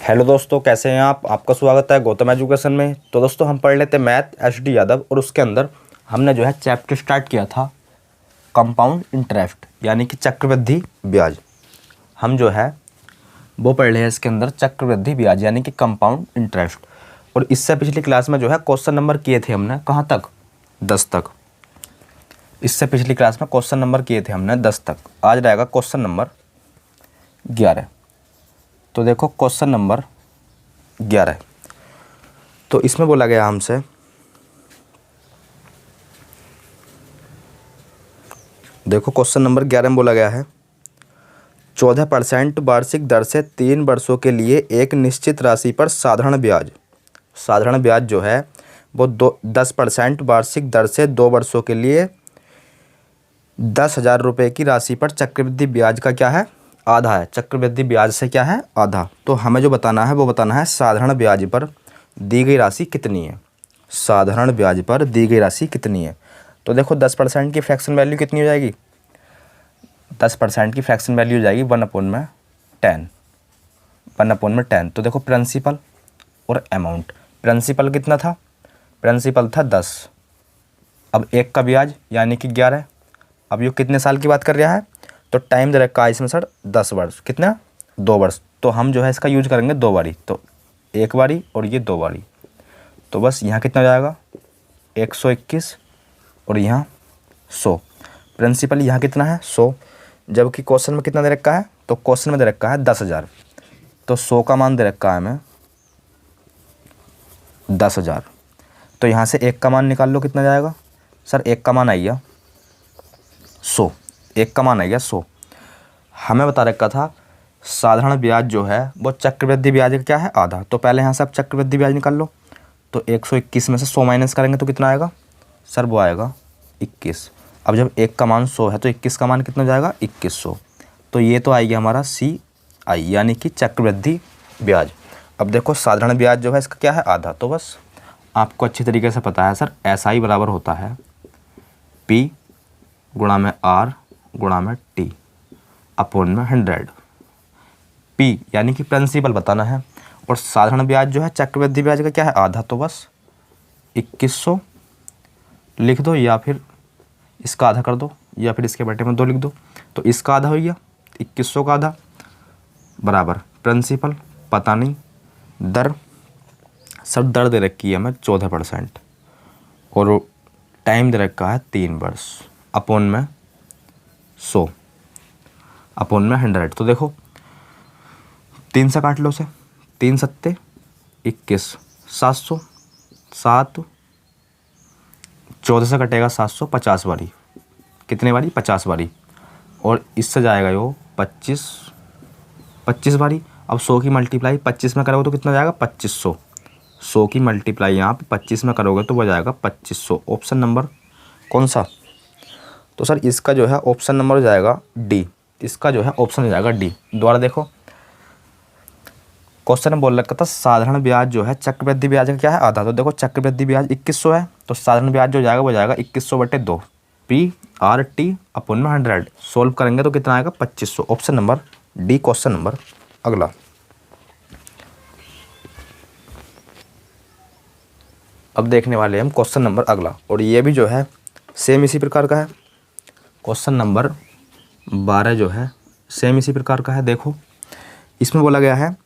Hello दोस्तों, कैसे हैं आप। आपका स्वागत है गौतम एजुकेशन में। तो दोस्तों हम पढ़ लेते मैथ एचडी यादव, और उसके अंदर हमने जो है चैप्टर स्टार्ट किया था कंपाउंड इंटरेस्ट यानी कि चक्रवृद्धि ब्याज। हम जो है वो पढ़ रहे हैं इसके अंदर चक्रवृद्धि ब्याज यानी कि कंपाउंड इंटरेस्ट। और इससे पिछली क्लास में जो है क्वेश्चन नंबर किए थे हमने कहाँ तक, 10 तक। इससे पिछली क्लास में क्वेश्चन नंबर किए थे हमने 10 तक। आज रहेगा क्वेश्चन नंबर 11। तो देखो क्वेश्चन नंबर 11, तो इसमें बोला गया हमसे देखो क्वेश्चन नंबर 11 में बोला गया है 14% वार्षिक दर से 3 वर्षों के लिए एक निश्चित राशि पर साधारण ब्याज जो है वो 10% वार्षिक दर से 2 वर्षों के लिए 10,000 रुपये की राशि पर चक्रवृद्धि ब्याज का क्या है, आधा है। चक्रवृद्धि ब्याज से क्या है, आधा। तो हमें जो बताना है वो बताना है साधारण ब्याज पर दी गई राशि कितनी है। साधारण ब्याज पर दी गई राशि कितनी है। तो देखो 10% की फ्रैक्शन वैल्यू कितनी हो जाएगी। 10% की फ्रैक्शन वैल्यू हो जाएगी 1/10। 1/10। तो देखो प्रिंसिपल और अमाउंट। प्रिंसिपल कितना था, प्रिंसिपल था 10। अब एक का ब्याज यानी कि 11। अब ये कितने साल की बात कर रहा है, तो टाइम दे रखा है इसमें सर 10 वर्ष। कितना, 2 वर्ष। तो हम जो है इसका यूज करेंगे 2 बारी, तो 1 बारी और ये 2 बारी। तो बस यहाँ कितना हो जाएगा 121 और यहाँ 100। प्रिंसिपल यहाँ कितना है 100, जबकि क्वेश्चन में कितना दे रखा है, तो क्वेश्चन में दे रखा है 10,000। तो 100 का मान दे रखा है हमें 10,000। तो यहाँ से 1 का मान निकाल लो, कितना जाएगा सर, 1 का मान आएगा 100। 1 का मान आएगा 100। हमें बता रखा था साधारण ब्याज जो है वो चक्रवृद्धि ब्याज का क्या है, आधा। तो पहले यहाँ से आप चक्रवृद्धि ब्याज निकाल लो। तो 121 में से 100 माइनस करेंगे तो कितना आएगा सर, वो आएगा 21। अब जब 1 का मान 100 है तो 21 का मान कितना जाएगा 2100। तो ये तो आएगी हमारा CI यानी कि चक्रवृद्धि ब्याज। अब देखो साधारण ब्याज जो है इसका क्या है, आधा। तो बस आपको अच्छी तरीके से पता है सर, SI बराबर होता है P गुणा में R गुणा में T अपॉन में 100। P यानी कि प्रिंसिपल बताना है, और साधारण ब्याज जो है चक्रवृद्धि ब्याज का क्या है, आधा। तो बस 2100 लिख दो, या फिर इसका आधा कर दो, या फिर इसके बटे में 2 लिख दो। तो इसका आधा हो गया 2100 का आधा बराबर प्रिंसिपल पता नहीं, दर सब दर दे रखी है हमें 14% और टाइम दे रखा है 3 वर्ष अपॉन में 100 अपॉन में 100। तो देखो 3 से काट लो से, 3 सत्ते 21, 700, 7 14 से कटेगा 700, 50 बारी। कितने बारी, 50 बारी। और इससे जाएगा यो 25 बारी। अब 100 की मल्टीप्लाई 25 में करोगे तो कितना जाएगा 2500। 100 की मल्टीप्लाई यहाँ पे 25 में करोगे तो वो जाएगा 2500। ऑप्शन नंबर कौन सा, तो सर इसका जो है ऑप्शन नंबर हो जाएगा डी। इसका जो है ऑप्शन हो जाएगा डी। दोबारा देखो क्वेश्चन में बोल रखा था साधारण ब्याज जो है चक्रवृद्धि ब्याज का क्या है, आधा। तो देखो चक्रवृद्धि ब्याज 2100 है, तो साधारण ब्याज जो जाएगा वो जाएगा 2100/2 PRT अपॉन में 100। सोल्व करेंगे तो कितना आएगा 2500। Option number D question number. अगला अब देखने वाले हम क्वेश्चन नंबर अगला, और ये भी जो है सेम इसी प्रकार का है। क्वेश्चन नंबर 12 जो है सेम इसी प्रकार का है। देखो इसमें बोला गया है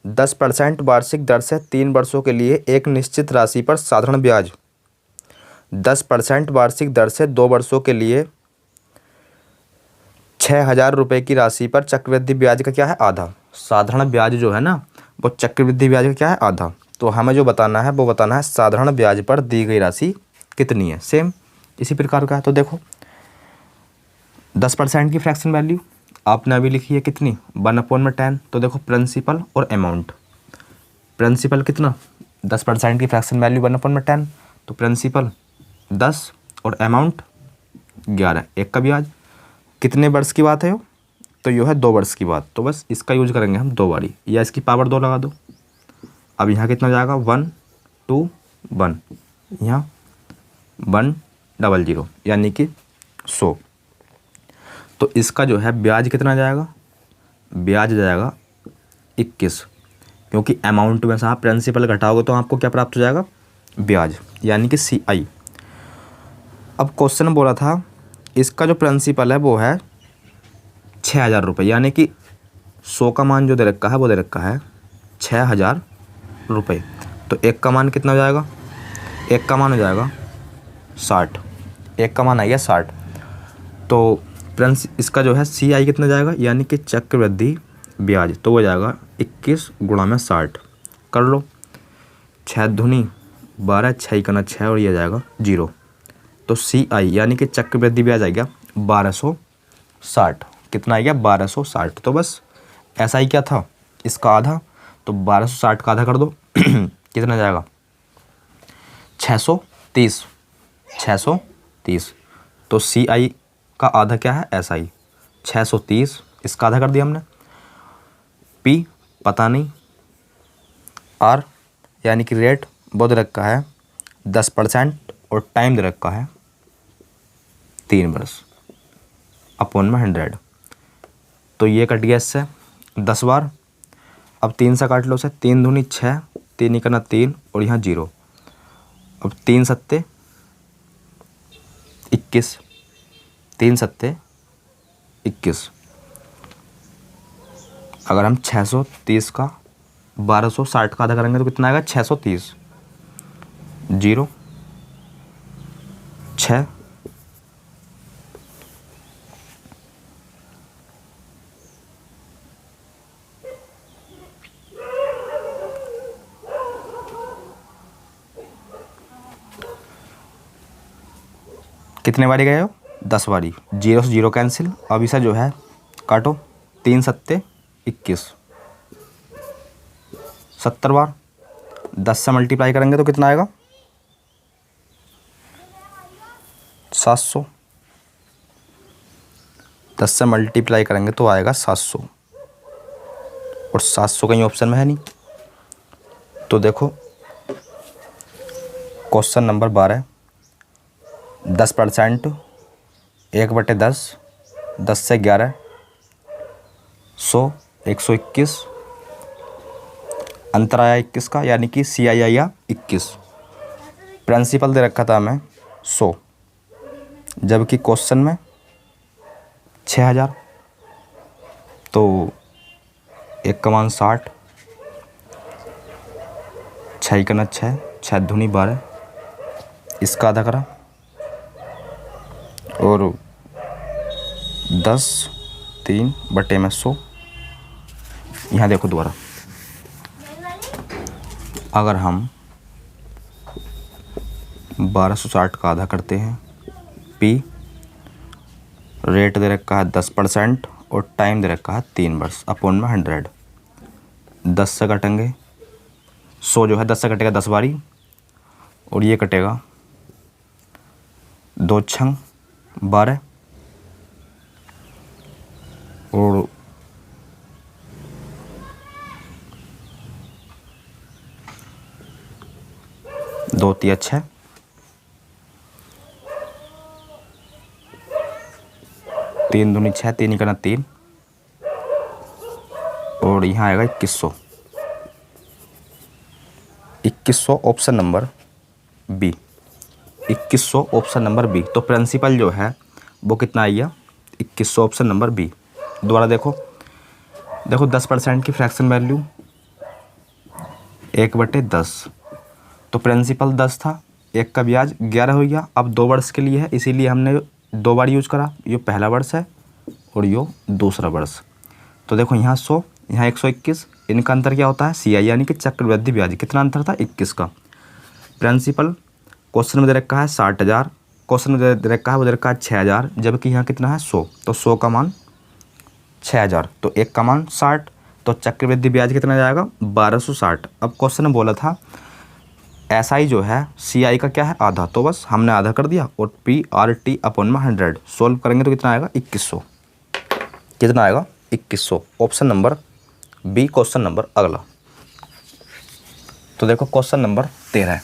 10% वार्षिक दर से 3 वर्षों के लिए एक निश्चित राशि पर साधारण ब्याज, 10% वार्षिक दर से 2 वर्षों के लिए 6,000 रुपये की राशि पर चक्रवृद्धि ब्याज का क्या है, आधा। साधारण ब्याज जो है ना वो चक्रवृद्धि ब्याज का क्या है, आधा। तो हमें जो बताना है वो बताना है साधारण ब्याज पर दी गई राशि कितनी है। सेम इसी प्रकार का है। तो देखो 10% की फ्रैक्शन वैल्यू आपने अभी लिखी है कितनी, 1/10। तो देखो प्रिंसिपल और अमाउंट। प्रिंसिपल कितना, 10% की फ्रैक्शन वैल्यू 1/10। तो प्रिंसिपल 10 और अमाउंट 11। एक का ब्याज कितने वर्ष की बात है यो, तो यो है 2 वर्ष की बात। तो बस इसका यूज करेंगे हम 2 बारी, या इसकी पावर 2 लगा दो। अब यहाँ कितना जाएगा 1 2 1, यहाँ 100 यानी कि 100। तो इसका जो है ब्याज कितना जाएगा, ब्याज जाएगा 21। क्योंकि अमाउंट में से आप प्रिंसिपल घटाओगे तो आपको क्या प्राप्त हो जाएगा, ब्याज, यानी कि CI। अब क्वेश्चन बोला था इसका जो प्रिंसिपल है वो है 6,000 रुपये, यानी कि 100 का मान जो दे रखा है वो दे रखा है 6,000 रुपये। तो एक का मान कितना हो जाएगा, एक का मान हो जाएगा 60, एक का मान आ गया 60। तो इसका जो है CI कितना जाएगा, यानी कि चक्रवृद्धि ब्याज, तो वो जाएगा 21 गुणा में 60। कर लो, 6 दूनी 12, 6 का 6 और ये जाएगा 0। तो CI यानी कि चक्रवृद्धि ब्याज आ गया 1260। कितना आ गया, 1260। तो बस ऐसा ही क्या था, इसका आधा, तो 1260 का आधा कर दो कितना जाएगा, 630, 630। तो CI का आधा क्या है, SI, 630, इसका आधा कर दिया हमने। P पता नहीं, R यानी कि रेट वो दे रखा है 10% और टाइम दे रखा है 3 वर्ष, अपॉन में 100। तो ये कट गया इससे 10 बार। अब 3 से काट लो उसे, 3 दूनी 6, 3 निकलना 3 और यहाँ 0। अब 3 सत्ते 21, 3 सत्ते 21। अगर हम 630 का 1260 का आधा करेंगे तो कितना आएगा, 630, 0, 6, कितने बारी गए हो, 10 बारी। 0 से 0 कैंसिल। अब इसे जो है काटो, 3 सत्ते 21, 70 बार। 10 से मल्टीप्लाई करेंगे तो कितना आएगा, 700। 10 से मल्टीप्लाई करेंगे तो आएगा 700, और 700 कहीं ऑप्शन में है नहीं। तो देखो क्वेश्चन नंबर 12, 10%, 1/10, 10 से 11, 100, 121, अंतर आया 21 का, यानी कि CI आया 21। प्रिंसिपल दे रखा था हमें 100, जबकि क्वेश्चन में 6,000। तो एक का मान 60, 6 का 6, 6 दूनी 12, इसका आधा करा, और 10, 3/100। यहाँ देखो दोबारा, अगर हम 1260 का आधा करते हैं, P रेट दे रखा है 10% और टाइम दे रखा है 3 वर्ष, अपॉन में 100। 10 से कटेंगे, 100 जो है 10 से कटेगा 10 बारी, और ये कटेगा 2 छंग 12, और 2 तिया 6, 3 दूनी 6, 3 निकलना 3, और यहाँ आएगा 2100। 2100 option number B, 2100 option number B. तो प्रिंसिपल जो है वो कितना आएगा, 2100 ऑप्शन नंबर बी। दोबारा देखो, 10% की फ्रैक्शन वैल्यू 1/10। तो प्रिंसिपल 10 था, एक का ब्याज 11 हो गया। अब 2 वर्ष के लिए है, इसीलिए हमने 2 बार यूज करा। ये पहला वर्ष है और ये दूसरा वर्ष। तो देखो यहाँ 100, यहाँ 121, इनका अंतर क्या होता है, CI यानी कि चक्रवृद्धि ब्याज। कितना अंतर था, 21 का। प्रिंसिपल क्वेश्चन में दे रखा है 60,000, क्वेश्चन में दे रखा है वो दे रखा है 6,000, जबकि यहाँ कितना है 100। तो 100 का मान 6,000, तो एक का मान 60। तो चक्रवृद्धि ब्याज कितना जाएगा, 1260। अब क्वेश्चन में बोला था SI जो है CI का क्या है, आधा। तो बस हमने आधा कर दिया, और PRT अपॉन में 100 सोल्व करेंगे तो कितना आएगा, 2100। कितना आएगा, 2100। Option number B question number अगला। तो देखो क्वेश्चन नंबर 13 है।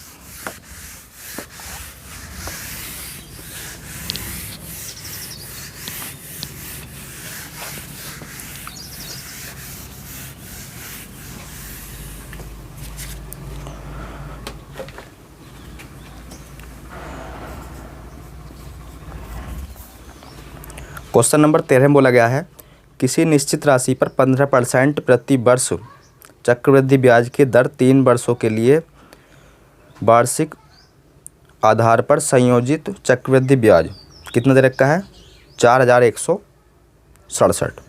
क्वेश्चन नंबर 13 में बोला गया है किसी निश्चित राशि पर 15% प्रति वर्ष चक्रवृद्धि ब्याज की दर 3 वर्षों के लिए वार्षिक आधार पर संयोजित चक्रवृद्धि ब्याज कितना दे रखा है 4167।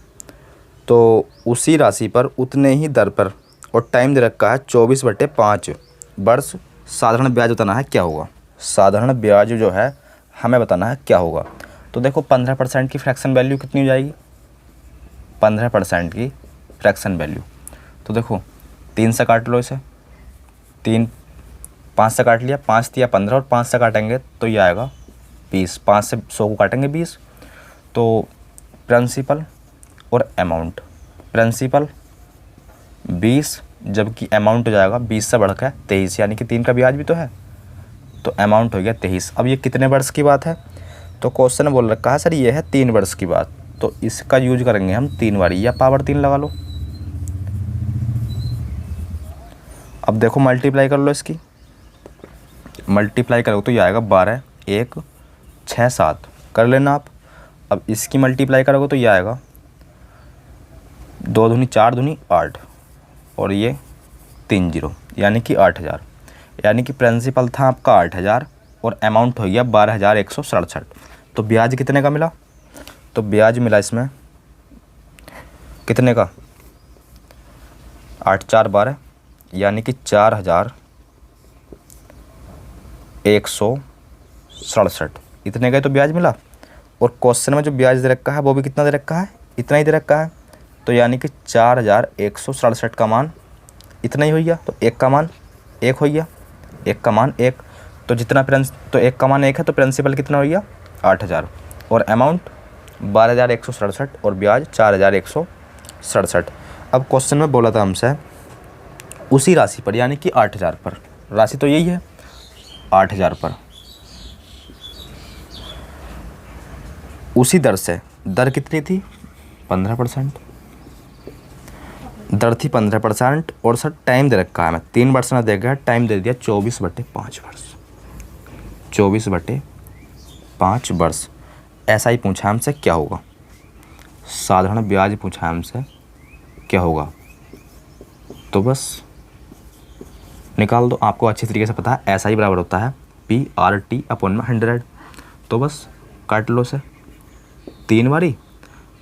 तो उसी राशि पर उतने ही दर पर और टाइम दे रखा है 24/5 वर्ष साधारण ब्याज बताना है क्या होगा। साधारण ब्याज जो है हमें बताना है क्या होगा। तो देखो 15% की फ्रैक्शन वैल्यू कितनी हो जाएगी, 15% की फ्रैक्शन वैल्यू। तो देखो 3 से काट लो इसे, 3 5 से काट लिया, 5 दिया 15 और 5 से काटेंगे तो ये आएगा 20, 5 से 100 को काटेंगे 20। तो प्रिंसिपल और अमाउंट, प्रिंसिपल 20 जबकि अमाउंट हो जाएगा 20 से बढ़कर 23, यानी कि 3 का ब्याज भी तो है, तो अमाउंट हो गया 23। अब ये कितने वर्ष की बात है, तो क्वेश्चन बोल रखा है सर ये है 3 वर्ष की बात, तो इसका यूज करेंगे हम 3 बारी या पावर 3 लगा लो। अब देखो मल्टीप्लाई कर लो, इसकी मल्टीप्लाई करो तो ये आएगा 12 1 6 7 कर लेना आप। अब इसकी मल्टीप्लाई करोगे तो ये आएगा 2 दूनी 4 दूनी 8 और ये 3 0 यानी कि 8000, यानी कि प्रिंसिपल था आपका 8000 और अमाउंट हो गया 12167। तो ब्याज कितने का मिला, तो ब्याज मिला इसमें कितने का 8 4 12 यानी कि 4167 इतने का तो ब्याज मिला। और क्वेश्चन में जो ब्याज दे रखा है वो भी कितना दे रखा है, इतना ही दे रखा है, तो यानी कि 4167 का मान इतना ही हो गया। तो एक का मान 1 हो गया, एक का मान 1, तो जितना तो एक का मान 1 है तो प्रिंसिपल कितना हो गया 8000 और अमाउंट 12167 और ब्याज 4167। अब क्वेश्चन में बोला था हमसे उसी राशि पर यानी कि 8000 पर, राशि तो यही है 8000 पर उसी दर से, दर कितनी थी 15%, दर थी 15% और सर टाइम दे रखा है हमें 3 वर्ष ना देगा, टाइम दे दिया 24/5 वर्ष, 24/5 वर्ष। ऐसा ही पूछा हमसे क्या होगा, साधारण ब्याज पूछा हमसे क्या होगा, तो बस निकाल दो। आपको अच्छी तरीके से पता है ऐसा ही बराबर होता है PRT/100। तो बस काट लो से 3 बारी,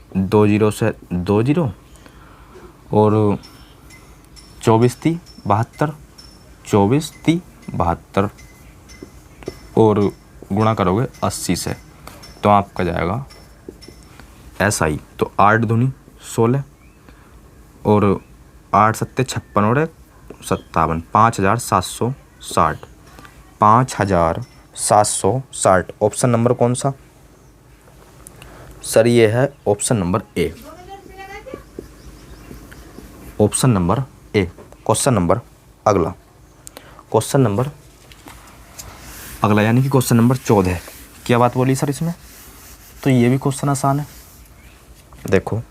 2 0 से 2 0 और 24 × 72, 24 × 72 और गुणा करोगे 80 से तो आपका जाएगा ऐसा ही। तो 8 दूनी 16 और 8 सत्ते 56 और 57, 5760, 5760। ऑप्शन नंबर कौन सा सर, ये है option number A, option number A. Question number अगला, क्वेश्चन नंबर अगला यानी कि क्वेश्चन नंबर 14। क्या बात बोली सर इसमें, तो ये भी क्वेश्चन आसान है। देखो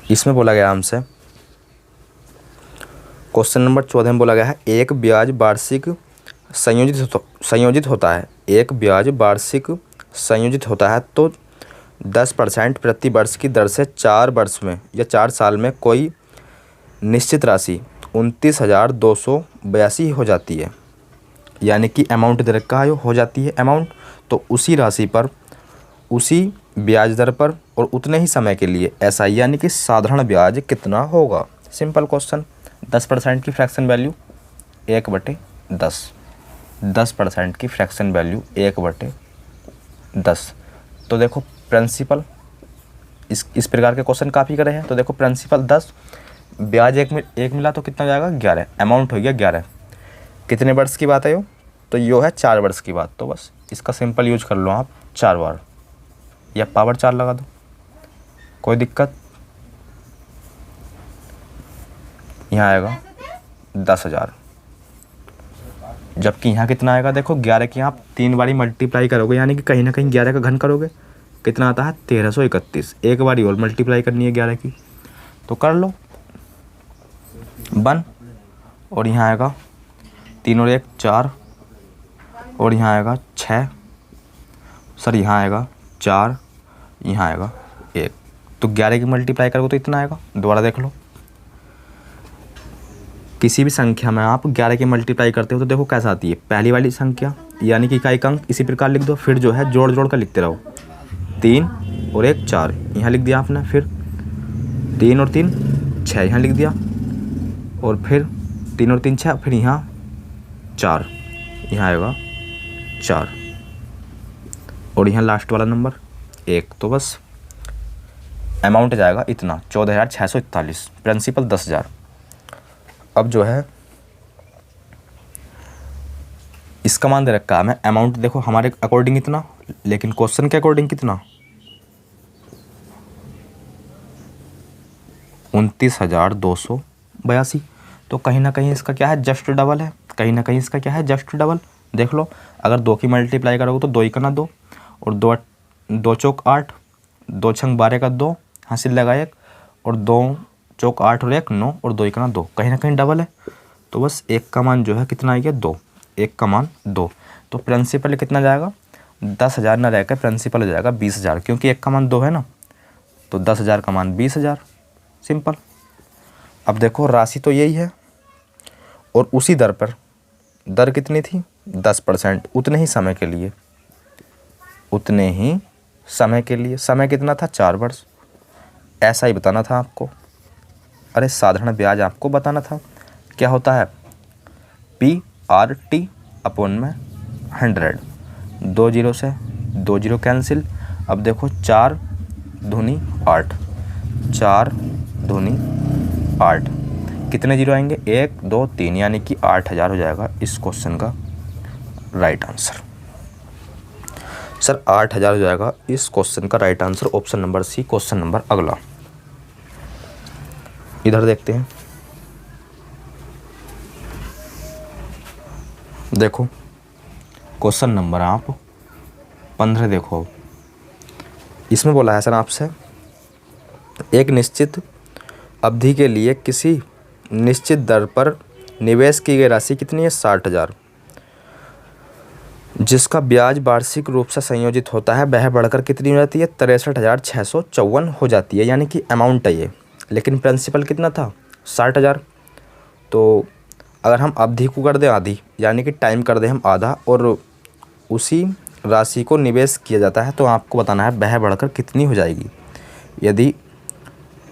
इसमें बोला गया हमसे, क्वेश्चन नंबर 14 में बोला गया है एक ब्याज वार्षिक संयोजित होता है, एक ब्याज वार्षिक संयोजित होता है तो 10% प्रति वर्ष की दर से 4 वर्ष में या 4 साल में कोई निश्चित राशि 29,282 हो जाती है, यानी कि अमाउंट दे रखा है हो जाती है अमाउंट। तो उसी राशि पर उसी ब्याज दर पर और उतने ही समय के लिए ऐसा, यानी कि साधारण ब्याज कितना होगा। सिंपल क्वेश्चन, 10% की फ्रैक्शन वैल्यू 1/10, 10% की फ्रैक्शन वैल्यू 1/10। तो देखो प्रिंसिपल इस प्रकार के क्वेश्चन काफ़ी करे हैं। तो देखो प्रिंसिपल 10, ब्याज एक मिला तो कितना जाएगा 11, अमाउंट हो गया 11। कितने वर्ष की बात है यो, तो यो है 4 वर्ष की बात। तो बस इसका सिंपल यूज कर लो आप 4 बार या पावर 4 लगा दो, कोई दिक्कत। यहाँ आएगा 10,000, जबकि यहाँ कितना आएगा देखो 11 की आप 3 बारी मल्टीप्लाई करोगे यानी कि कहीं ना कहीं 11 का घन करोगे, कितना आता है 1331। एक बारी और मल्टीप्लाई करनी है 11 की तो कर लो 1, और यहाँ आएगा 3 और 1 4 और यहाँ आएगा 6, सर यहाँ आएगा 4, यहाँ आएगा 1। तो 11 की मल्टीप्लाई करोगे तो इतना आएगा। दोबारा देख लो, किसी भी संख्या में आप 11 की मल्टीप्लाई करते हो तो देखो कैसा आती है, पहली वाली संख्या यानी कि इकाई का अंक इसी प्रकार लिख दो, फिर जो है जोड़ जोड़ कर लिखते रहो। 3 और 1 4 यहाँ लिख दिया आपने, फिर 3 और 3 6 यहाँ लिख दिया, और फिर 3 और 3 6, फिर यहाँ 4, यहाँ आएगा 4, और यहाँ लास्ट वाला नंबर 1। तो बस अमाउंट जाएगा इतना 14,641, प्रिंसिपल 10,000। अब जो है इसका मान दे रखा है, मैं अमाउंट देखो हमारे अकॉर्डिंग इतना, लेकिन क्वेश्चन के अकॉर्डिंग कितना 29,282। तो कहीं ना कहीं इसका क्या है, जस्ट डबल है, कहीं ना कहीं इसका क्या है, जस्ट डबल। देख लो, अगर 2 की मल्टीप्लाई करोगे तो 2 ही करना 2, और 2 चौक 8, 2 छंग 12 का 2, हासिल लगा 1, और 2 चौक 8 और 1 9, और 2 ही करना 2, कहीं ना कहीं डबल है। तो बस 1 का मान जो है कितना आ गया 2, 1 का मान 2। तो प्रिंसिपल कितना जाएगा, 10,000 ना रहकर प्रिंसिपल हो जाएगा 20,000, क्योंकि 1 का मान 2 है ना, तो 10,000 का मान 20,000, सिंपल। अब देखो राशि तो यही है, और उसी दर पर, दर कितनी थी 10%, उतने ही समय के लिए, उतने ही समय के लिए, समय कितना था 4 वर्ष। ऐसा ही बताना था आपको, अरे साधारण ब्याज आपको बताना था। क्या होता है PRT अपॉन में 100, 2 जीरो से 2 जीरो कैंसिल। अब देखो 4 दूनी 8, 4 दूनी 8, कितने जीरो आएंगे 1 2 3, यानी कि 8,000 हो जाएगा इस क्वेश्चन का राइट आंसर। सर 8,000 हो जाएगा इस क्वेश्चन का right answer, option number C. Question number अगला इधर देखते हैं। देखो क्वेश्चन नंबर आप 15 देखो, इसमें बोला है सर आपसे एक निश्चित अवधि के लिए किसी निश्चित दर पर निवेश की गई राशि कितनी है 60,000, जिसका ब्याज वार्षिक रूप से संयोजित होता है, वह बढ़कर कितनी हो जाती है 63,654 हो जाती है, यानी कि अमाउंट है ये। लेकिन प्रिंसिपल कितना था 60,000। तो अगर हम अवधि को कर दें आधी, यानी कि टाइम कर दें हम आधा, और उसी राशि को निवेश किया जाता है, तो आपको बताना है वह बढ़कर कितनी हो जाएगी। यदि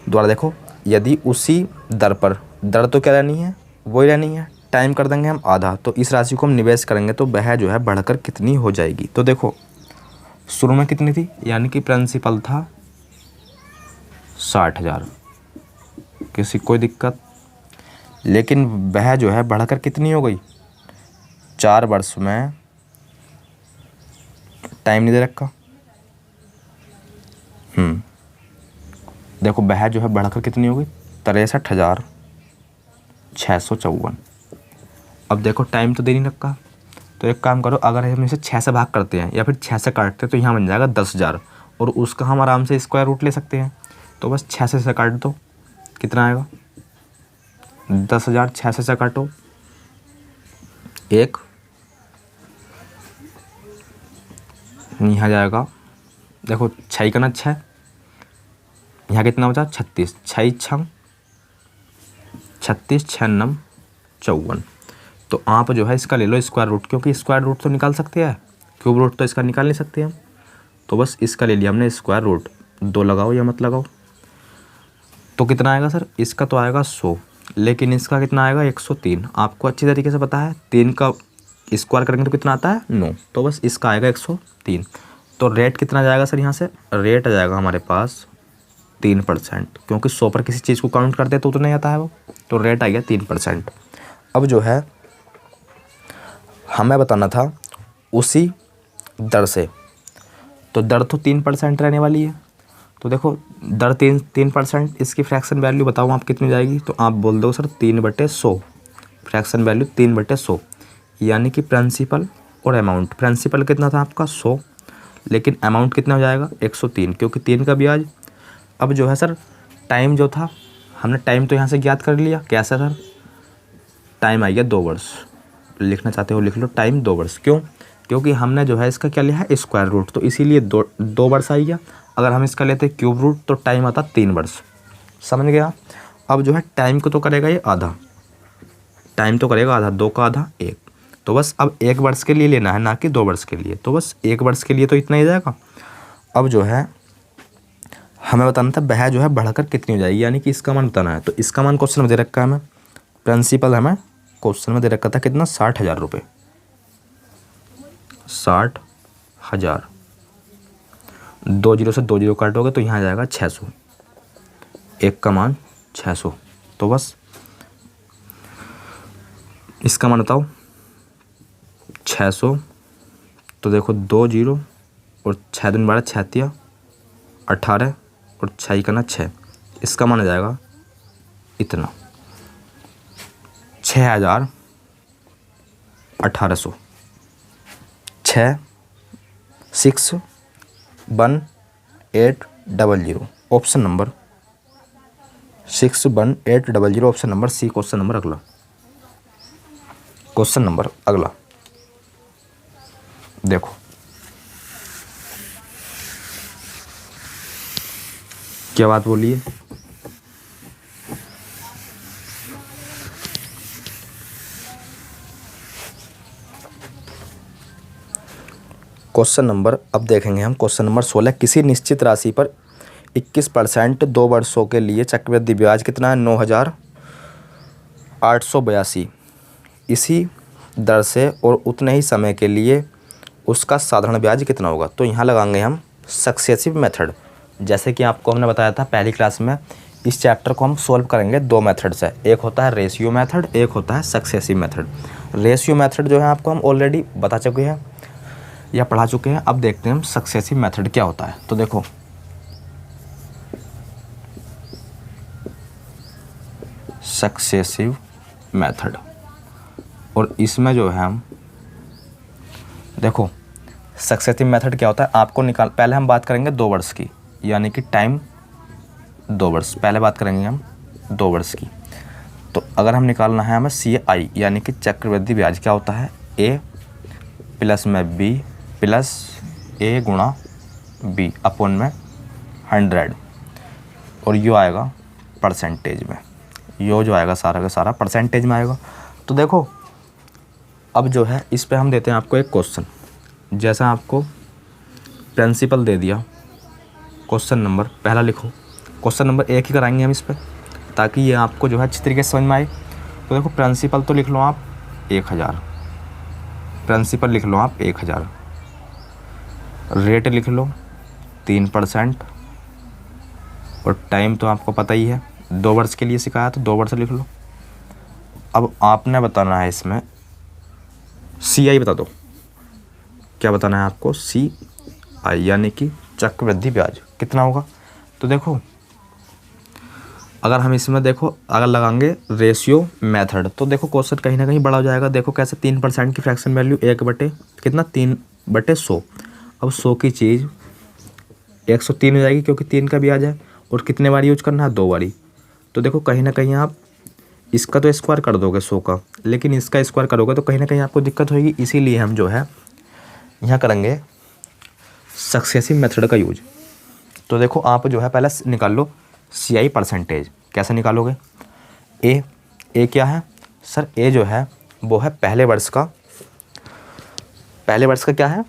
दोबारा देखो, यदि उसी दर पर, दर तो क्या रहनी है वही रहनी है, टाइम कर देंगे हम आधा, तो इस राशि को हम निवेश करेंगे तो वह जो है बढ़कर कितनी हो जाएगी। तो देखो शुरू में कितनी थी, यानी कि प्रिंसिपल था 60,000, किसी कोई दिक्कत, लेकिन वह जो है बढ़कर कितनी हो गई 4 वर्ष में, टाइम नहीं दे रखा। देखो वह जो है बढ़कर कितनी हो गई 63,654। अब देखो टाइम तो दे नहीं रखा, तो एक काम करो, अगर हम इसे 6 से भाग करते हैं या फिर 6 से काटते हैं तो यहाँ बन जाएगा 10,000, और उसका हम आराम से स्क्वायर रूट ले सकते हैं। तो बस 6 से काट दो, कितना आएगा 10,000, 6 से काटो 1, यहाँ जाएगा देखो 6 का ना 6, यहाँ कितना बचा 36, 6 छंग 36, 6 नम 54। तो आप जो है इसका ले लो स्क्वायर रूट, क्योंकि स्क्वायर रूट तो निकाल सकते हैं, क्यूब रूट तो इसका निकाल नहीं सकते हम, तो बस इसका ले लिया हमने स्क्वायर रूट। 2 लगाओ या मत लगाओ, तो कितना आएगा सर, इसका तो आएगा 100, लेकिन इसका कितना आएगा 103। आपको अच्छी तरीके से पता है 3 का स्क्वायर करेंगे तो कितना आता है 9, तो बस इसका आएगा 103। तो रेट कितना जाएगा सर, यहाँ से रेट आ जाएगा हमारे पास 3%, क्योंकि 100 पर किसी चीज़ को काउंट करते हैं तो नहीं आता है वो, तो रेट आ गया 3%। अब जो है हमें बताना था उसी दर से, तो दर तो 3% रहने वाली है। तो देखो दर 3%, इसकी फ्रैक्शन वैल्यू बताओ आप कितनी जाएगी, तो आप बोल दो सर 3/100, फ्रैक्शन वैल्यू 3/100, यानी कि प्रिंसिपल और अमाउंट। प्रिंसिपल कितना था आपका 100, लेकिन अमाउंट कितना हो जाएगा 103, क्योंकि 3 का ब्याज। अब जो है सर टाइम जो था, हमने टाइम तो यहाँ से ज्ञात कर लिया, कैसे सर, टाइम आ गया 2 वर्ष, लिखना चाहते हो लिख लो, टाइम 2 वर्ष। क्यों, क्योंकि हमने जो है इसका क्या लिया है स्क्वायर रूट, तो इसीलिए दो वर्ष आई गया। अगर हम इसका लेते क्यूब रूट तो टाइम आता 3 वर्ष। समझ गया। अब जो है टाइम को तो करेगा ये आधा, टाइम तो करेगा आधा, 2 का आधा 1। तो बस अब 1 वर्ष के लिए लेना है, ना कि 2 वर्ष के लिए। तो बस 1 वर्ष के लिए तो इतना ही जाएगा। अब जो है हमें बताना था वह जो है बढ़कर कितनी हो जाएगी, यानी कि इसका मान बताना है। तो इसका मान क्वेश्चन में दे रखा है हमें, प्रिंसिपल हमें क्वेश्चन में दे रखा था कितना, 60,000 रुपये। 60,000, 2 जीरो से 2 जीरो काटोगे तो यहाँ आ जाएगा 600, 1 का मान 600। तो बस इसका मान बताओ 600। तो देखो 2 जीरो और 6 दूनी 12, 6 तिया 18 और 6 का ना 6, इसका मान आ जाएगा इतना 6,1800। 661,800 option number 61800 option number C. Question number अगला, क्वेश्चन नंबर अगला देखो, क्या बात बोलिए। क्वेश्चन नंबर अब देखेंगे हम, क्वेश्चन नंबर 16। किसी निश्चित राशि पर 21% 2 वर्षों के लिए चक्रवृद्धि ब्याज कितना है, 9,882। इसी दर से और उतने ही समय के लिए उसका साधारण ब्याज कितना होगा। तो यहाँ लगाएंगे हम सक्सेसिव मेथड। जैसे कि आपको हमने बताया था पहली क्लास में, इस चैप्टर को हम सॉल्व करेंगे 2 मेथड से, एक होता है रेशियो मेथड, एक होता है सक्सेसिव मेथड। रेशियो मेथड जो है आपको हम ऑलरेडी बता चुके हैं या पढ़ा चुके हैं। अब देखते हैं हम सक्सेसिव मेथड क्या होता है। तो देखो सक्सेसिव मेथड, और इसमें जो है हम देखो सक्सेसिव मेथड क्या होता है आपको पहले हम बात करेंगे 2 वर्ष की, यानी कि टाइम 2 वर्ष, पहले बात करेंगे हम 2 वर्ष की। तो अगर हम निकालना है हमें CI यानी कि चक्रवृद्धि ब्याज, क्या होता है A प्लस में B प्लस A गुणा B अपॉन में 100, और यो आएगा परसेंटेज में, यो जो आएगा सारा का सारा परसेंटेज में आएगा। तो देखो अब जो है इस पे हम देते हैं आपको एक क्वेश्चन, जैसा आपको प्रिंसिपल दे दिया, क्वेश्चन नंबर पहला लिखो, क्वेश्चन नंबर 1 ही कराएंगे हम इस पे, ताकि ये आपको जो है अच्छी तरीके से समझ में आए। तो देखो प्रिंसिपल तो लिख लो आप 1000, प्रिंसिपल लिख लो आप 1000, रेट लिख लो 3%, और टाइम तो आपको पता ही है 2 वर्ष के लिए सिखाया तो 2 वर्ष लिख लो। अब आपने बताना है इसमें CI, बता दो क्या बताना है आपको, CI यानी कि चक्रवृद्धि ब्याज कितना होगा। तो देखो अगर हम इसमें देखो अगर लगाएंगे रेशियो मेथड, तो देखो क्वेश्चन कहीं ना कहीं बड़ा हो जाएगा। देखो कैसे 3% की फ्रैक्शन वैल्यू 1 बटे कितना 3/100। अब 100 की चीज़ 103 हो जाएगी, क्योंकि 3 का ब्याज है, और कितने बार यूज करना है 2 बारी। तो देखो कहीं ना कहीं आप इसका तो स्क्वायर कर दोगे 100 का, लेकिन इसका स्क्वायर करोगे तो कहीं ना कहीं आपको दिक्कत होगी। इसीलिए हम जो है यहाँ करेंगे सक्सेसिव मेथड का यूज। तो देखो आप जो है पहले निकाल लो CI परसेंटेज। कैसे निकालोगे, ए क्या है सर, ए जो है वो है पहले वर्ष का क्या है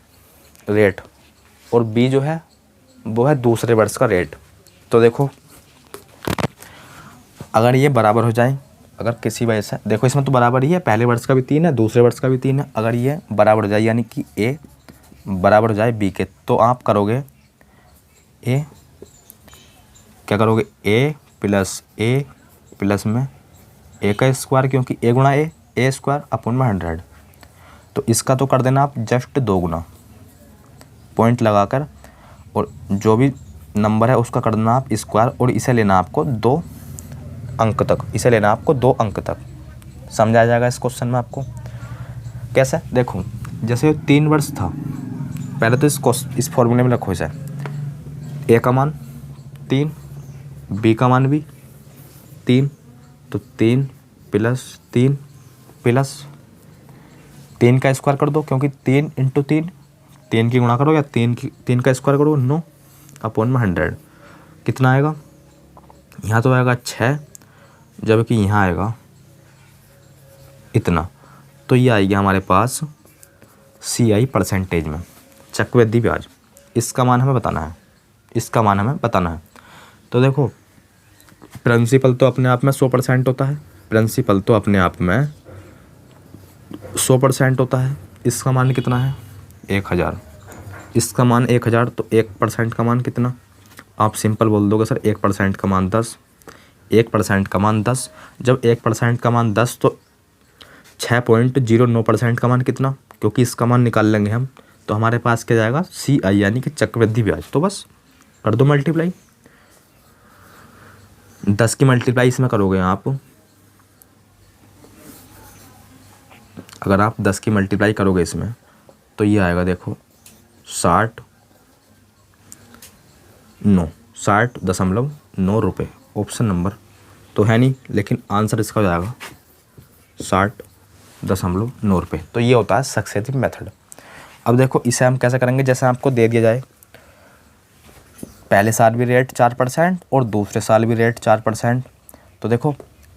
रेट, और बी जो है वो है दूसरे वर्ष का रेट। तो देखो अगर ये बराबर हो जाए, अगर किसी वजह से देखो इसमें तो बराबर ही है, पहले वर्ष का भी 3 है, दूसरे वर्ष का भी 3 है। अगर ये बराबर हो जाए यानी कि ए बराबर हो जाए बी के, तो आप करोगे ए, क्या करोगे ए प्लस में ए का स्क्वायर, क्योंकि ए गुणा ए स्क्वायर अपॉन में 100। तो इसका तो कर देना आप जस्ट 2 गुना पॉइंट लगाकर, और जो भी नंबर है उसका कर देना आप स्क्वायर, और इसे लेना आपको 2 अंक तक, इसे लेना आपको 2 अंक तक। समझा जाएगा इस क्वेश्चन में आपको कैसे। देखो जैसे 3 वर्ष था, पहले तो इस फॉर्मूले में रखो इसे, ए का मान 3, बी का मान भी 3, तो 3 प्लस 3 प्लस 3 का स्क्वायर कर दो, क्योंकि 3 इंटू 3, 3 की गुणा करो या 3 का स्क्वायर करो, 9 अपॉन में 100 कितना आएगा, यहाँ तो आएगा 6, जबकि यहाँ आएगा इतना। तो ये आएगी हमारे पास CI परसेंटेज में चक्रवृद्धि ब्याज। इसका मान हमें बताना है, इसका मान हमें बताना है। तो देखो प्रिंसिपल तो अपने आप में 100% होता है, प्रिंसिपल तो अपने आप में 100% होता है। इसका मान कितना है 1000, इसका मान 1000, तो 1% का मान कितना, आप सिंपल बोल दोगे सर 1% का मान 10, 1% का मान 10, जब 1% का मान 10 तो 6.09% का मान कितना, क्योंकि इसका मान निकाल लेंगे हम, तो हमारे पास क्या जाएगा CI यानी कि चक्रवृद्धि ब्याज। तो बस कर दो मल्टीप्लाई, 10 की मल्टीप्लाई इसमें करोगे आप, अगर आप 10 की मल्टीप्लाई करोगे इसमें तो ये आएगा देखो 60.9 रुपये। ऑप्शन नंबर तो है नहीं, लेकिन आंसर इसका हो जाएगा 60.9 रुपये। तो ये होता है सक्सेसिव मेथड। अब देखो इसे हम कैसे करेंगे, जैसे आपको दे दिया जाए पहले साल भी रेट 4% और दूसरे साल भी रेट 4%, तो देखो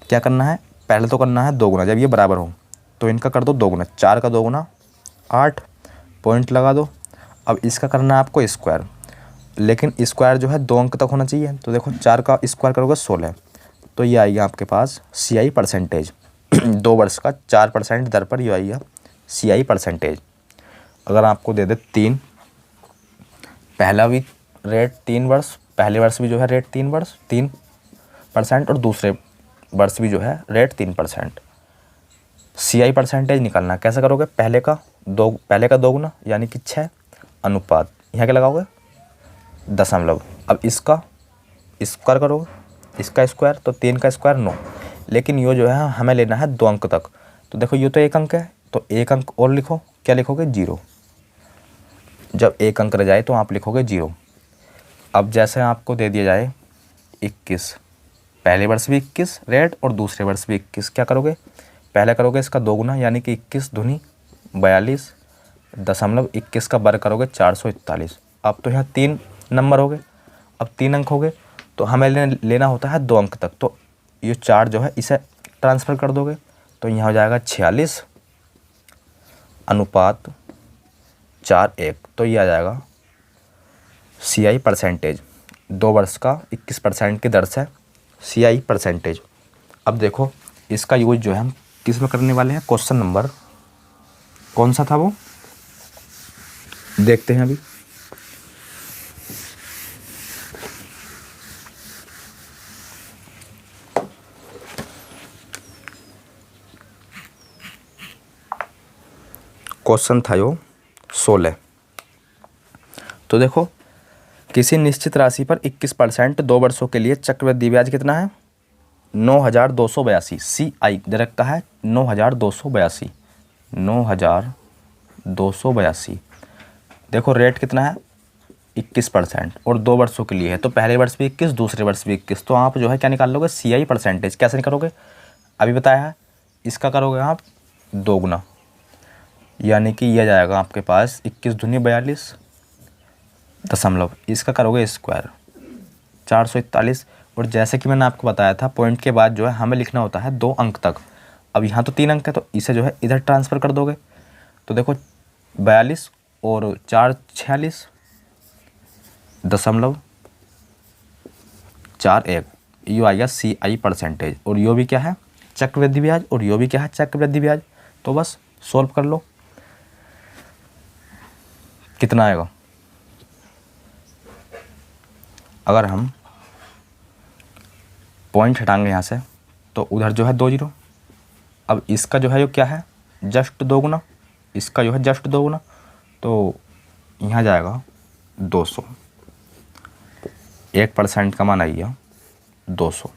क्या करना है, पहले तो करना है 2 गुना, जब ये बराबर हो तो इनका कर दो 2 गुना, 4 का 2 गुना 8, पॉइंट लगा दो। अब इसका करना है आपको स्क्वायर, लेकिन स्क्वायर जो है 2 अंक तक होना चाहिए। तो देखो 4 का स्क्वायर करोगे 16, तो ये आएगा आपके पास CI परसेंटेज 2 वर्ष का 4% दर पर ये आएगा CI परसेंटेज। अगर आपको दे दे 3, पहला भी रेट 3 वर्ष, पहले वर्ष भी जो है रेट 3% और दूसरे वर्ष भी जो है रेट 3%। CI परसेंटेज निकालना कैसे करोगे, पहले का 2 गुना यानी कि 6 अनुपात, यहाँ क्या लगाओगे दशमलव। अब इसका स्क्वायर करोगे, इसका स्क्वायर तो 3 का स्क्वायर 9, लेकिन ये जो है हमें लेना है 2 अंक तक। तो देखो ये तो 1 अंक है, तो 1 अंक और लिखो, क्या लिखोगे 0। जब 1 अंक रह जाए तो आप लिखोगे 0। अब जैसे आपको दे दिया जाए 21, पहले वर्ष भी 21 रेट और दूसरे वर्ष भी 21, क्या करोगे, पहले करोगे इसका 2 गुना यानी कि 21 दूनी 42 दशमलव 21 का वर्ग करोगे 441। अब तो यहाँ 3 नंबर हो गए, अब 3 अंक हो गए, तो हमें लेना होता है 2 अंक तक। तो ये 4 जो है इसे ट्रांसफ़र कर दोगे, तो यहाँ हो जाएगा 46 अनुपात 4:1। तो ये आ जाएगा CI परसेंटेज 2 वर्ष का 21% की दर से CI परसेंटेज। अब देखो इसका यूज जो है हम किस में करने वाले हैं, क्वेश्चन नंबर कौन सा था वो देखते हैं अभी। क्वेश्चन था यो 16। तो देखो किसी निश्चित राशि पर 21% 2 वर्षों के लिए चक्रवृद्धि ब्याज कितना है 9282। CI डायरेक्ट का है 9282, 9282। देखो रेट कितना है 21% और 2 वर्षों के लिए है, तो पहले वर्ष भी 21 दूसरे वर्ष भी 21। तो आप जो है क्या निकाल लोगे CI परसेंटेज। कैसे निकालोगे, अभी बताया है, इसका करोगे आप 2 गुना यानी कि यह जाएगा आपके पास 21 दूनी 42 दशमलव, इसका करोगे स्क्वायर 441। और जैसे कि मैंने आपको बताया था पॉइंट के बाद जो है हमें लिखना होता है 2 अंक तक। अब यहाँ तो 3 अंक है, तो इसे जो है इधर ट्रांसफ़र कर दोगे, तो देखो 42 और 4 46 दशमलव 41, ये आएगा CI परसेंटेज। और यो भी क्या है चक्रवृद्धि ब्याज, और यो भी क्या है चक्रवृद्धि ब्याज। तो बस सॉल्व कर लो, कितना आएगा, अगर हम पॉइंट हटाएंगे यहाँ से तो उधर जो है 2 0। अब इसका जो है यो क्या है जस्ट 2 गुना, इसका जो है जस्ट 2 गुना, तो यहाँ जाएगा 200। 1% का मान आ गया 200।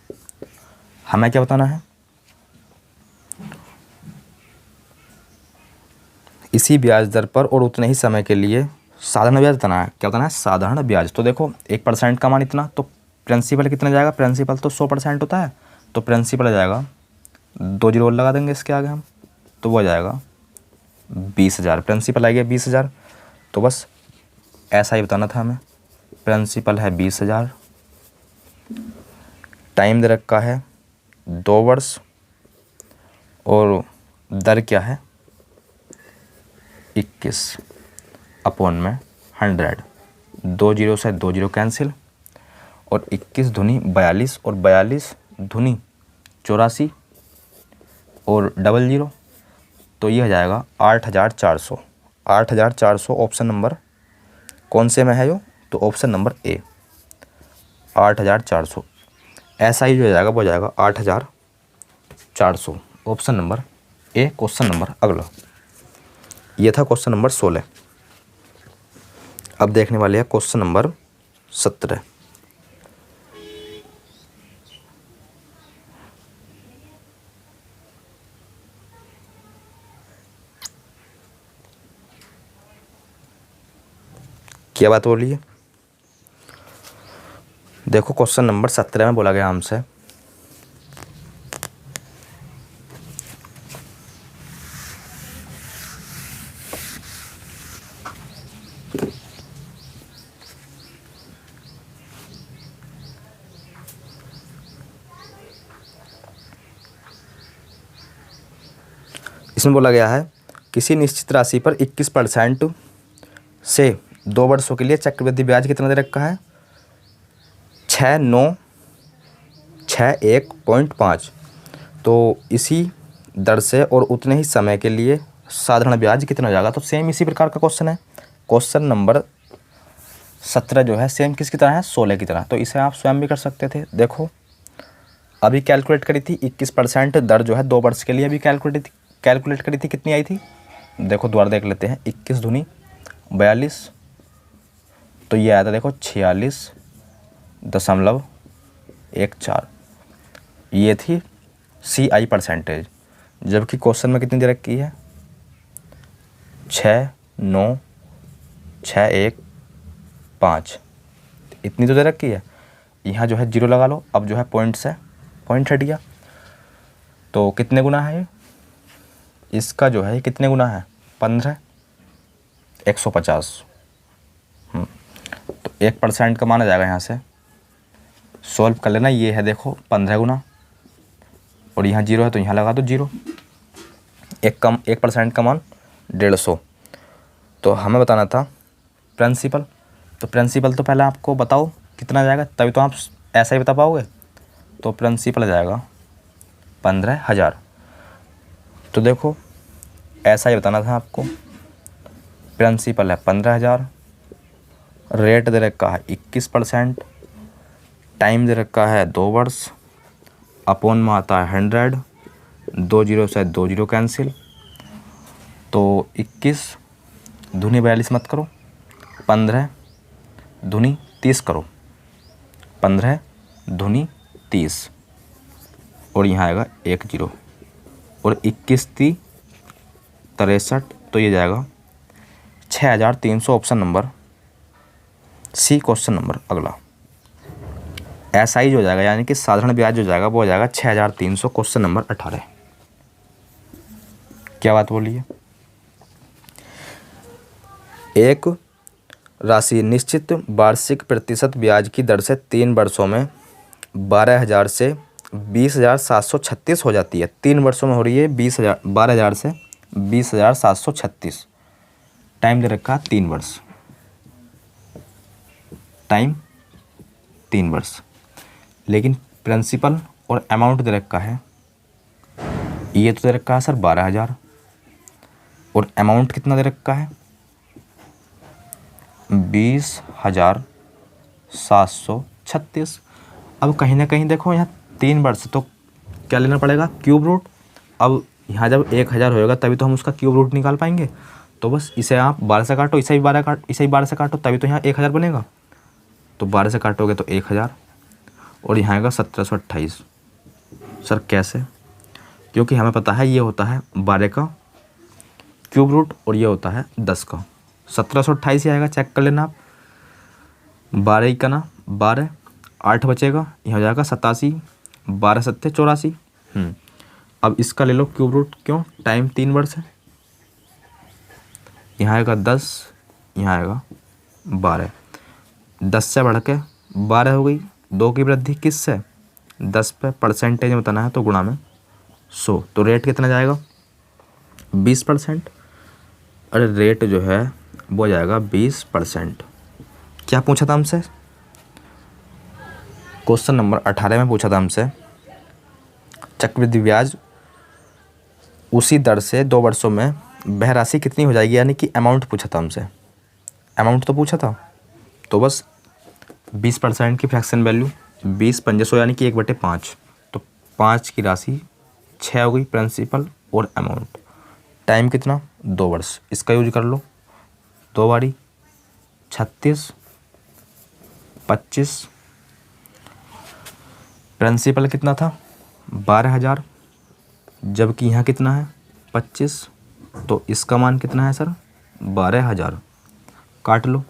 हमें क्या बताना है, इसी ब्याज दर पर और उतने ही समय के लिए साधारण ब्याज बताना है। क्या बताना है साधारण ब्याज। तो देखो 1% का मान इतना, तो प्रिंसिपल कितना जाएगा, प्रिंसिपल तो 100% होता है, तो प्रिंसिपल आ जाएगा 2 0 लगा देंगे इसके आगे हम, तो वो आ जाएगा 20,000, प्रिंसिपल आ गया 20,000। तो बस ऐसा ही बताना था हमें। प्रिंसिपल है 20,000, टाइम दे रखा है 2 वर्ष, और दर क्या है 21 अपॉन में 100। 2 जीरो से 2 जीरो कैंसिल, और 21 धुनी 42, और 42 धुनी 84, और डबल जीरो, तो ये हो जाएगा 8,400। 8,400 ऑप्शन नंबर कौन से में है जो, तो ऑप्शन नंबर ए 8,400। ऐसा ही जो हो जाएगा वो हो जाएगा 8,400, option number A question number अगला। ये था क्वेश्चन नंबर 16। अब देखने वाले हैं क्वेश्चन नंबर 17। क्या बात बोली है? देखो क्वेश्चन नंबर 17 में बोला गया हमसे इसमें बोला गया है किसी निश्चित राशि पर 21% से 2 वर्षों के लिए चक्रवृद्धि ब्याज कितना दे रखा है 6,961.5। तो इसी दर से और उतने ही समय के लिए साधारण ब्याज कितना हो जाएगा। तो सेम इसी प्रकार का क्वेश्चन है। क्वेश्चन नंबर 17 जो है सेम किसकी तरह है 16 की तरह। तो इसे आप स्वयं भी कर सकते थे। देखो अभी कैलकुलेट करी थी 21% दर जो है 2 वर्ष के लिए अभी कैलकुलेट करी थी, कितनी आई थी देखो दोबारा देख लेते हैं। 21 दूनी 42, तो ये आया था देखो 46.14। ये थी CI परसेंटेज, जबकि क्वेश्चन में कितनी दे रखी है 6,961.5, इतनी तो दे रखी है। यहाँ जो है जीरो लगा लो। अब जो है पॉइंट से पॉइंट हट गया, तो कितने गुना है ये, इसका जो है कितने गुना है 15, 150। तो 1% का माना जाएगा। यहाँ से सॉल्व कर लेना। ये है देखो 15 गुना, और यहाँ जीरो है तो यहाँ लगा दो जीरो। 1% का मान 150। तो हमें बताना था प्रिंसिपल। तो प्रिंसिपल तो पहले आपको बताओ कितना जाएगा, तभी तो आप ऐसा ही बता पाओगे। तो प्रिंसिपल आ जाएगा 15,000। तो देखो ऐसा ही बताना था आपको। प्रिंसिपल है 15,000, रेट दे रखा है 21%, टाइम दे रखा है 2 वर्ष, अपॉन में आता है 100, 2 जीरो से 2 जीरो कैंसिल। तो 21 धुनी 42 मत करो, 15 धुनी 30 करो, 15 धुनी 30, और यहाँ आएगा 1 जीरो, और 21 × 63, तो ये जाएगा 6,300, option number C question number अगला। ऐसा ही जो जाएगा, यानी कि साधारण ब्याज जो जाएगा वो हो जाएगा 6,300, क्वेश्चन नंबर 18। क्या बात बोली है? एक राशि निश्चित वार्षिक प्रतिशत ब्याज की दर से 3 वर्षों में 12,000 से 20,736 हो जाती है। 3 वर्षों में हो रही है 12,000 से 20,736। टाइम दे रखा 3 वर्ष, टाइम 3 वर्ष, लेकिन प्रिंसिपल और अमाउंट दे रखा है। ये तो दे रखा है सर 12,000, और अमाउंट कितना दे रखा है 20,736। अब कहीं ना कहीं देखो यहाँ 3 वर्ष, तो क्या लेना पड़ेगा क्यूब रूट। अब यहाँ जब 1,000 होएगा तभी तो हम उसका क्यूब रूट निकाल पाएंगे। तो बस इसे आप 12 से काटो, इसे भी 12 से काटो, तभी तो यहाँ 1,000 बनेगा। तो 12 से काटोगे तो 1,000, और यहाँ आएगा 1,728। सर कैसे? क्योंकि हमें पता है ये होता है 12 का क्यूब रूट और ये होता है 10 का। 1,728 ही आएगा, चेक कर लेना आप। 12 का ना 12, 8 बचेगा, ये हो जाएगा 87, 12 सत्ते 84। अब इसका ले लो क्यूब रूट, क्यों? टाइम 3 वर्ष है। यहाँ आएगा 10, यहाँ आएगा 12, 10 से बढ़ के 12 हो गई। 2 की वृद्धि किससे? 10 पे परसेंटेज में बताना है तो गुणा में 100, तो रेट कितना जाएगा? 20%। अरे रेट जो है वो जाएगा 20%। क्या पूछा था हमसे? क्वेश्चन नंबर 18 में पूछा था हमसे चक्रवृद्धि ब्याज उसी दर से 2 वर्षों में वह राशि कितनी हो जाएगी, यानी कि अमाउंट पूछा था हमसे। अमाउंट तो पूछा था, तो बस 20% की फ्रैक्शन वैल्यू 20 पंजे 100 यानी कि 1/5, तो 5 की राशि 6 हो गई प्रिंसिपल और अमाउंट। टाइम कितना? 2 वर्ष। इसका यूज कर लो, 2 बारी 36, 25, प्रिंसिपल कितना था? 12,000, जबकि यहाँ कितना है? 25, तो इसका मान कितना है सर? 12,000। काट लो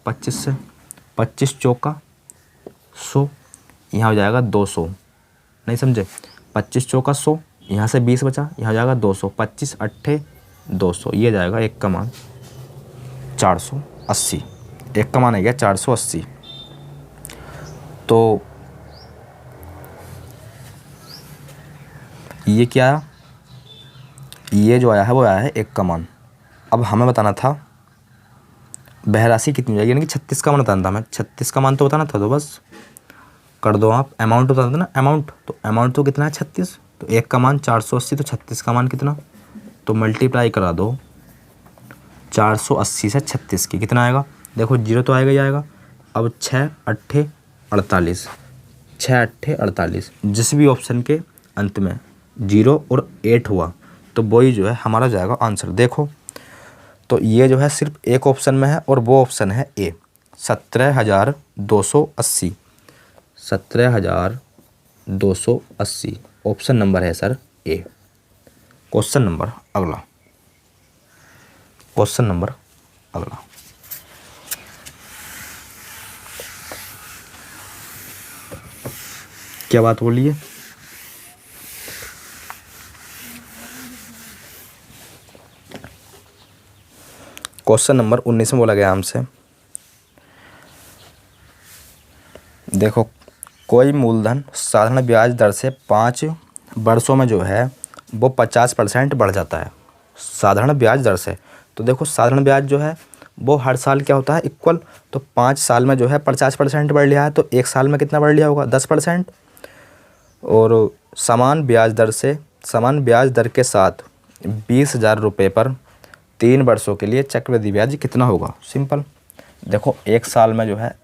25 से, 25 चौका 100, यहाँ हो जाएगा 200। नहीं समझे? 25 चौका 100, यहाँ से 20 बचा, यहाँ हो जाएगा 200, 25 अट्ठे 200, ये जाएगा एक का मान 480। एक का मान है गया 480। तो ये क्या आया? ये जो आया है वो आया है एक का मान। अब हमें बताना था वह राशि कितनी हो जाएगी, यानी कि 36 का मान बताना था हमें। 36 का मान तो बताना था, तो बस कर दो आप। अमाउंट बताना था ना, अमाउंट, तो अमाउंट तो कितना है? 36, तो एक का मान 480, तो 36 का मान कितना? तो मल्टीप्लाई करा दो 480 से 36 की, कितना आएगा? देखो जीरो तो आएगा ही आएगा। अब 6 अट्ठे 48, 6 अट्ठे 48, जिस भी ऑप्शन के अंत में 0 और 8 हुआ तो वही जो है हमारा जाएगा आंसर। देखो तो ये जो है सिर्फ एक ऑप्शन में है और वो ऑप्शन है ए, 17,280। 17,280 ऑप्शन नंबर है सर ए। क्वेश्चन नंबर अगला, क्वेश्चन नंबर अगला, क्या बात बोलिए? क्वेश्चन नंबर 19 में बोला गया हमसे, देखो कोई मूलधन साधारण ब्याज दर से 5 वर्षों में जो है वो 50% बढ़ जाता है साधारण ब्याज दर से। तो देखो साधारण ब्याज जो है वो हर साल क्या होता है? इक्वल। तो 5 साल में जो है 50% बढ़ लिया है, तो 1 साल में कितना बढ़ लिया होगा? 10%। और समान ब्याज दर के साथ 20,000 रुपये पर 3 वर्षों के लिए चक्रवृद्धि ब्याज कितना होगा? सिंपल। देखो 1 साल में जो है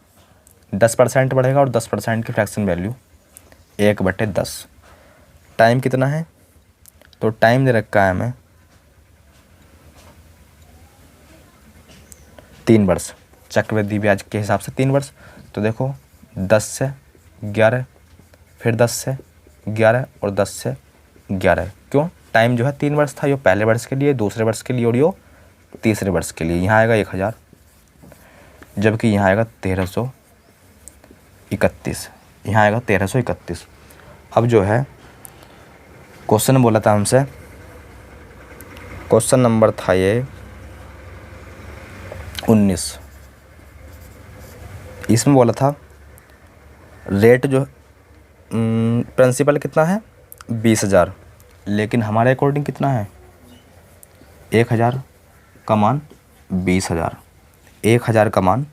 10% बढ़ेगा और 10% की फ्रैक्शन वैल्यू 1/10। टाइम कितना है? तो टाइम दे रखा है हमें 3 वर्ष, चक्रवृद्धि ब्याज के हिसाब से 3 वर्ष। तो देखो 10 से 11, फिर 10 से 11 और 10 से 11। क्यों? टाइम जो है 3 वर्ष था, ये पहले वर्ष के लिए, दूसरे वर्ष के लिए और ये तीसरे वर्ष के लिए। यहाँ आएगा 1,000, जबकि यहाँ आएगा 1331, यहाँ आएगा 1331। अब जो है क्वेश्चन बोला था हमसे, क्वेश्चन नंबर था ये 19, इसमें बोला था रेट जो प्रिंसिपल कितना है? 20,000, लेकिन हमारे अकॉर्डिंग कितना है? 1,000 का मान 20,000, 1,000 का मान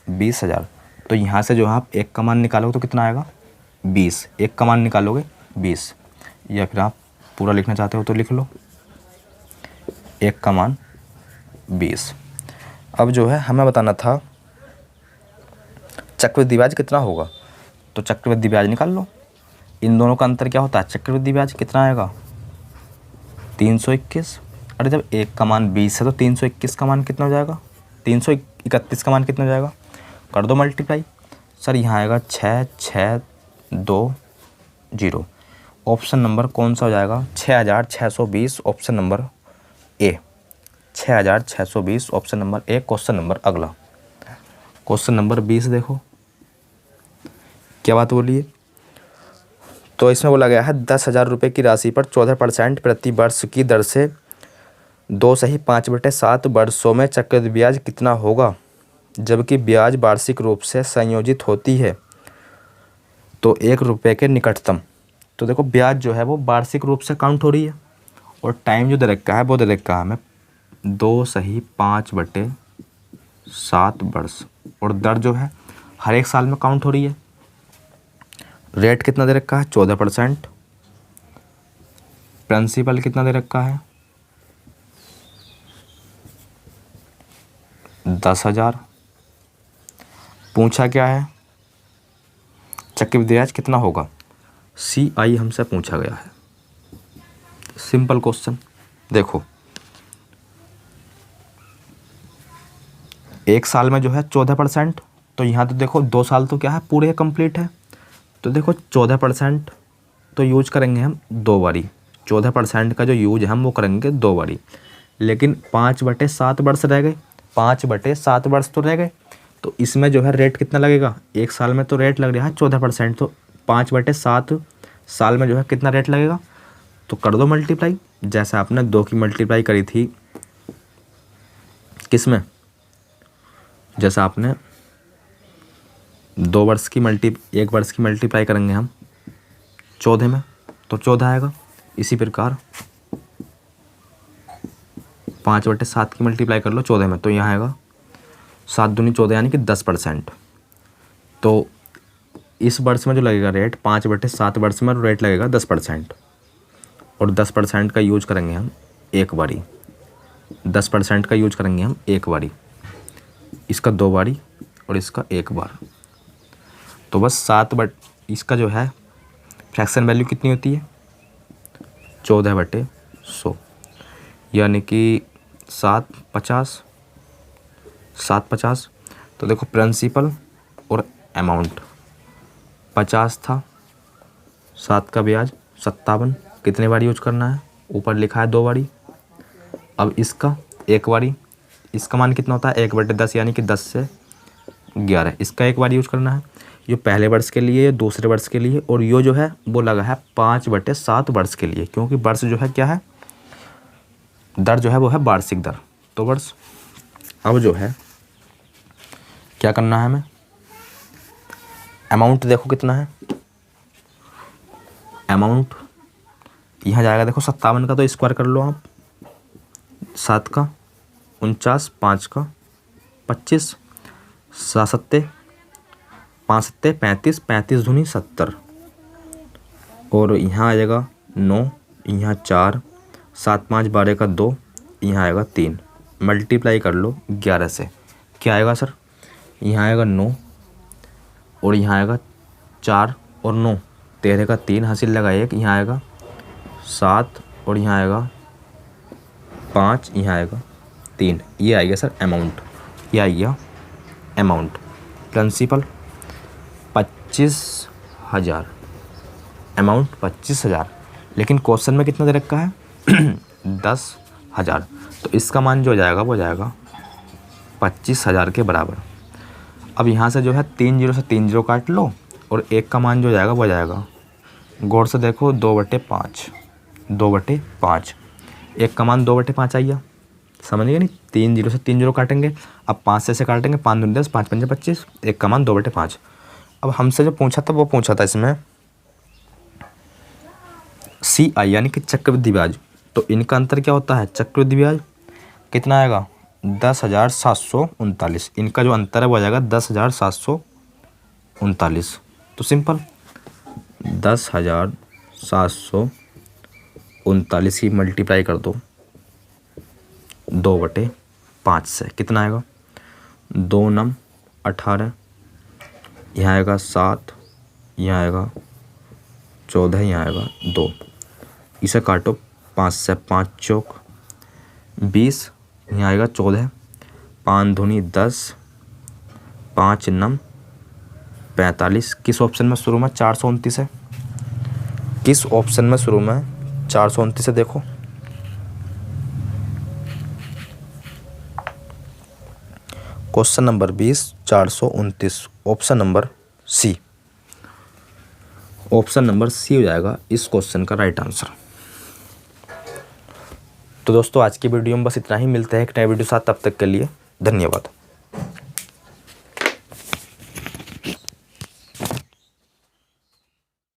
20,000। तो यहाँ से जो आप एक का मान निकालोगे तो कितना आएगा? 20। एक का मान निकालोगे 20, या फिर आप पूरा लिखना चाहते हो तो लिख लो, एक का मान 20। अब जो है हमें बताना था चक्रवृद्धि ब्याज कितना होगा, तो चक्रवृद्धि ब्याज निकाल लो। इन दोनों का अंतर क्या होता है? चक्रवृद्धि ब्याज कितना आएगा? 321। अरे जब एक का मान 20 है तो 321 का मान कितना हो जाएगा? 331 का मान कितना हो जाएगा? कर दो मल्टीप्लाई। सर यहाँ आएगा 6620। ऑप्शन नंबर कौन सा हो जाएगा? 6,620, option number A, 6,620 option number A. Question number अगला, क्वेश्चन नंबर 20 देखो क्या बात बोलिए। तो इसमें बोला गया है 10,000 रुपये की राशि पर 14% प्रति वर्ष की दर से 2 सही 5/7 वर्षों में चक्रवृद्धि ब्याज कितना होगा जबकि ब्याज वार्षिक रूप से संयोजित होती है तो 1 रुपये के निकटतम। तो देखो ब्याज जो है वो वार्षिक रूप से काउंट हो रही है और टाइम जो दे रखा है वो दे रखा है हमें 2 सही 5/7 वर्ष और दर जो है हर एक साल में काउंट हो रही है। रेट कितना दे रखा है 14%। प्रिंसिपल कितना दे रखा है 10,000। पूछा क्या है चक्रवृद्धि ब्याज कितना होगा, CI हमसे पूछा गया है। Simple question. देखो एक साल में जो है 14%, तो यहाँ तो देखो 2 साल तो क्या है पूरे कंप्लीट है, तो देखो 14% तो यूज करेंगे हम 2 बारी। 14% का जो यूज हम वो करेंगे 2 बारी, लेकिन 5/7 वर्ष रह गए, 5/7 वर्ष तो रह गए, तो इसमें जो है रेट कितना लगेगा, एक साल में तो रेट लग रहा है 14%, तो 5/7 साल में जो है कितना रेट लगेगा, तो कर दो मल्टीप्लाई, जैसा आपने 2 की मल्टीप्लाई करी थी किस में, जैसा आपने 1 वर्ष की मल्टीप्लाई करेंगे हम 14 में तो 14 आएगा। इसी प्रकार 5/7 की मल्टीप्लाई कर लो 14 में तो यहाँ आएगा 7 दूनी 14 यानी कि 10%। तो इस वर्ष में जो लगेगा रेट 5/7 वर्ष में रेट लगेगा 10% और 10% का यूज करेंगे हम एक बारी, 10% का यूज करेंगे हम एक बारी, इसका 2 बारी और इसका 1 बार। तो बस इसका जो है फ्रैक्शन वैल्यू कितनी होती है 14/100 यानी कि 750। तो देखो प्रिंसिपल और अमाउंट 50 था, 7 का ब्याज 57, कितने बारी यूज करना है, ऊपर लिखा है 2 बारी। अब इसका 1 बारी, इसका मान कितना होता है 1/10 यानी कि 10 से 11, इसका 1 बारी यूज करना है। ये पहले वर्ष के लिए, दूसरे वर्ष के लिए, और ये जो है वो लगा है 5/7 वर्ष के लिए, क्योंकि वर्ष जो है क्या है, दर जो है वो है वार्षिक दर, तो वर्ष। अब जो है क्या करना है हमें, अमाउंट देखो कितना है, अमाउंट यहाँ जाएगा देखो 57 का तो स्क्वायर कर लो आप, 7 का 49, 5 का 25, 7 सत्ते 5 सत्ते 35, 35 दूनी 70 और यहाँ आएगा 9, यहाँ 4, 7 5 12 का 2, यहाँ आएगा 3, मल्टीप्लाई कर लो 11 से, क्या आएगा सर, यहाँ आएगा 9 और यहाँ आएगा 4 और 9 13 का 3 हासिल लगा 1, यहाँ आएगा 7 और यहाँ आएगा 5, यहाँ आएगा 3, ये आएगा सर अमाउंट, ये आएगा अमाउंट। प्रिंसिपल 25,000, अमाउंट 25,000, लेकिन क्वेश्चन में कितना दे रखा है 10,000, तो इसका मान जो जाएगा वो जाएगा 25,000 के बराबर। अब यहाँ से जो है 3 0 से 3 0 काट लो और 1 का मान जो जाएगा वो जाएगा, गौर से देखो 2/5, 2/5, 1 का मान 2/5 आइया, समझ गए नहीं, 3 0 से 3 0 काटेंगे, अब 5 से काटेंगे, 5 दूनी 10, 5 पंजे 25, 1 का मान 2/5। अब हमसे जो पूछा था वो पूछा था इसमें CI यानी कि चक्रवृद्धि ब्याज, तो इनका अंतर क्या होता है, चक्रवृद्धि ब्याज कितना आएगा 10,739, इनका जो अंतर है वो आ जाएगा 10,739। तो सिंपल 10,739 की मल्टीप्लाई कर दो 2/5 से, कितना आएगा 2 9 18, यहाँ आएगा 7, यहाँ आएगा 14, यहाँ आएगा 2, इसे काटो 5 से, 5 चौक 20, यहाँ आएगा 14, 5 दूनी 10, 5 9 45। किस ऑप्शन में शुरू में 429 है, किस ऑप्शन में शुरू में 429 है, देखो question number 20 429, option number C, option number C हो जाएगा इस क्वेश्चन का राइट आंसर। तो दोस्तों आज की वीडियो में बस इतना ही, मिलते हैं एक नए वीडियो साथ, तब तक के लिए धन्यवाद।